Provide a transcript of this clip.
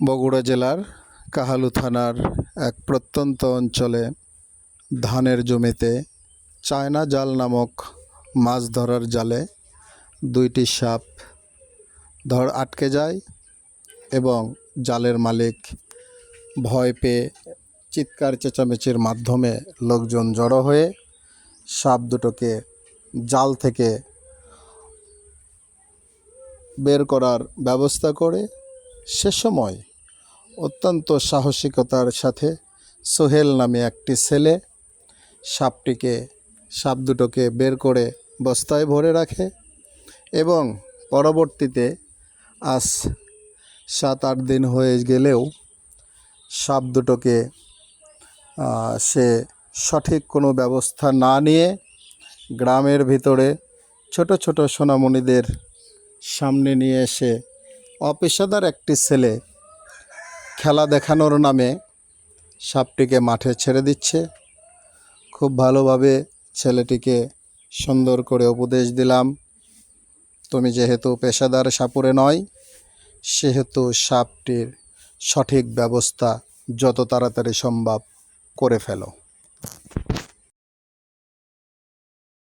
বগুড়া জেলার কাহালু থানার এক প্রত্যন্ত অঞ্চলে ধানের জমিতে চায়না জাল নামক মাছ ধরার জালে দুইটি সাপ আটকে যায় এবং জালের মালিক ভয় পেয়ে চিৎকার চেঁচামেচির মাধ্যমে লোকজন জড়ো হয়ে সাপ দুটোকে জাল থেকে বের করার ব্যবস্থা করে। সে সময় অত্যন্ত সাহসিকতার সাথে সোহেল নামে একটি ছেলে সাপ দুটোকে বের করে বস্তায় ভরে রাখে এবং পরবর্তীতে আজ 7-8 দিন হয়ে গেলেও সাপ দুটোকে সে সঠিক কোনো ব্যবস্থা না নিয়ে গ্রামের ভিতরে ছোট ছোট সোনামণিদের সামনে নিয়ে এসে অপেশাদার একটি ছেলে খেলা দেখানোর নামে সাপটিকে মাঠে ছেড়ে দিচ্ছে। খুব ভালোভাবে ছেলেটিকে সুন্দর করে উপদেশ দিলাম, তুমি যেহেতু পেশাদার সাপুরে নয়, সেহেতু সাপটির সঠিক ব্যবস্থা যত তাড়াতাড়ি সম্ভব করে ফেলো।